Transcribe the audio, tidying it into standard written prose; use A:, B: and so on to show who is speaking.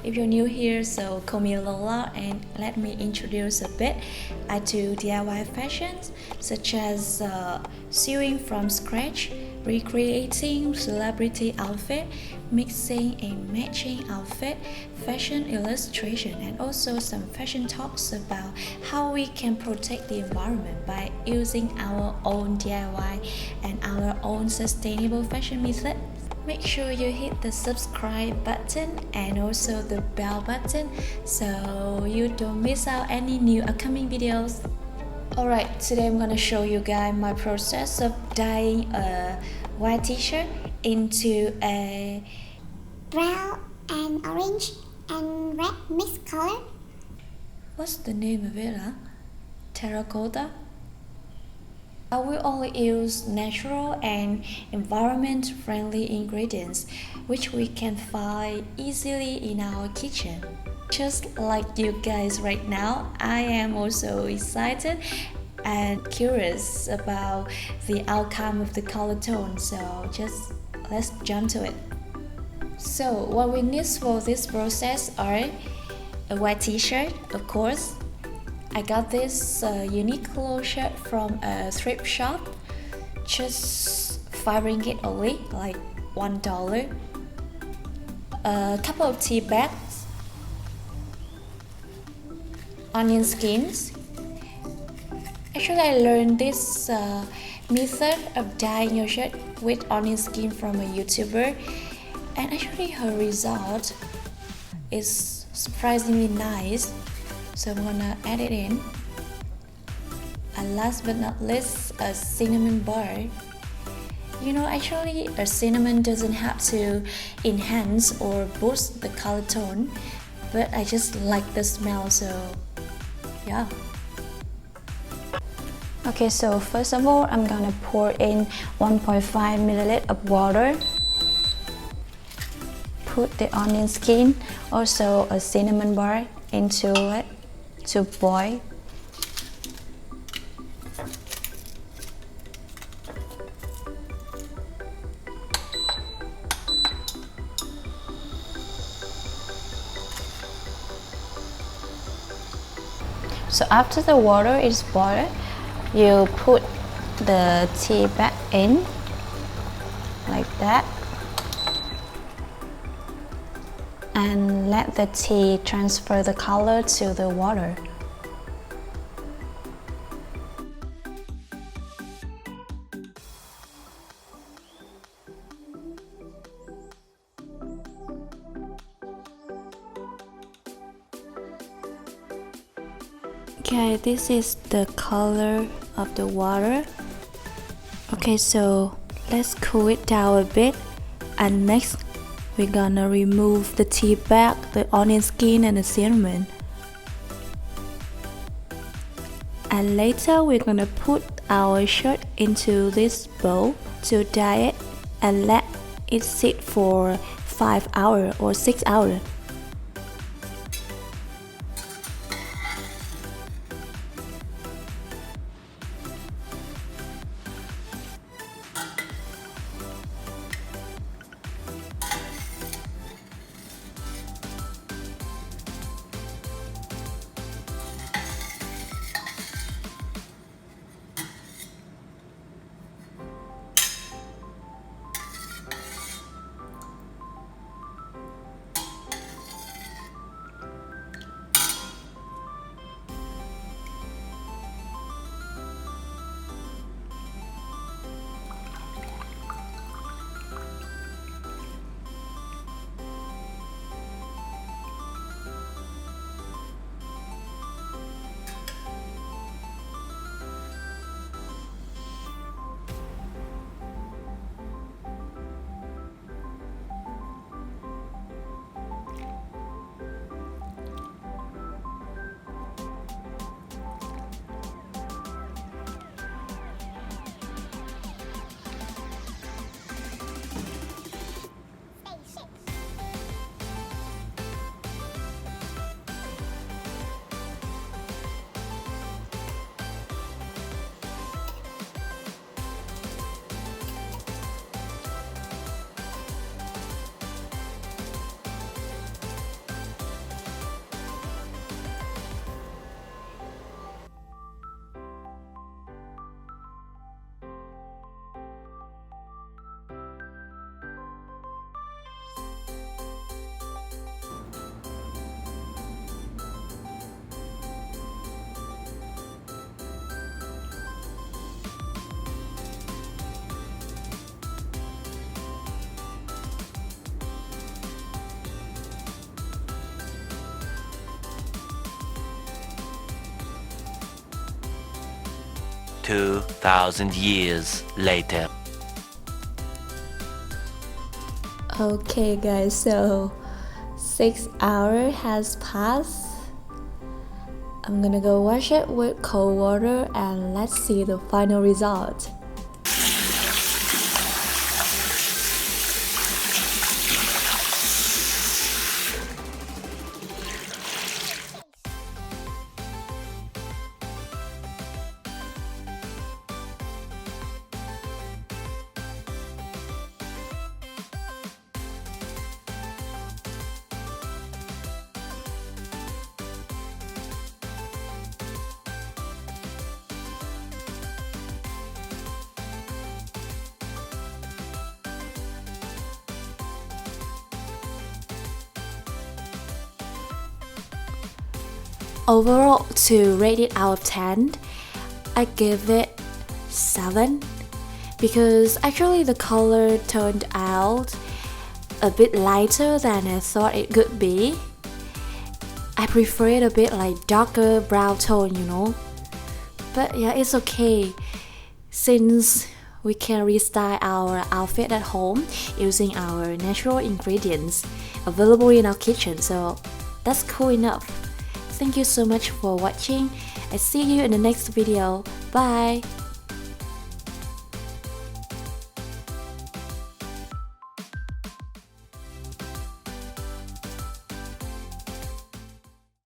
A: If you're new here, so call me Lola and let me introduce a bit. I do DIY fashions such as sewing from scratch, recreating celebrity outfit, mixing and matching outfit, fashion illustration, and also some fashion talks about how we can protect the environment by using our own DIY and our own sustainable fashion method. Make sure you hit the subscribe button and also the bell button so you don't miss out any new upcoming videos. Alright, today I'm gonna show you guys my process of dyeing a white t-shirt into a
B: brown and orange and red mixed color.
A: What's the name of it? Terracotta? I will only use natural and environment-friendly ingredients which we can find easily in our kitchen. Just like you guys right now, I am also excited and curious about the outcome of the color tone, so let's jump to it. So what we need for this process are a white t-shirt, of course. I got this Uniqlo shirt from a thrift shop, just ringgit only, like $1. A couple of tea bags, onion skins. Actually, I learned this method of dyeing your shirt with onion skin from a YouTuber, and actually her result is surprisingly nice. So I'm gonna add it in. And last but not least, a cinnamon bar. You know, actually a cinnamon doesn't have to enhance or boost the color tone, but I just like the smell, so yeah. Okay, so first of all, I'm gonna pour in 1.5 milliliter of water. Put the onion skin, also a cinnamon bar into it to boil. So after the water is boiled, you put the tea back in like that and let the tea transfer the color to the water. Okay, this is the color of the water. Okay, so let's cool it down a bit, and next we're gonna remove the tea bag, the onion skin and the cinnamon. And later we're gonna put our shirt into this bowl to dye it and let it sit for 5 hours or 6 hours.
C: 2,000 years later.
A: Okay guys, so 6 hours has passed. I'm gonna go wash it with cold water and let's see the final result. Overall, to rate it out of 10, I give it 7 because actually the color turned out a bit lighter than I thought it could be. I prefer it a bit like darker brown tone, you know. But yeah, it's okay since we can restyle our outfit at home using our natural ingredients available in our kitchen, so that's cool enough. Thank you so much for watching. I see you in the next video. Bye!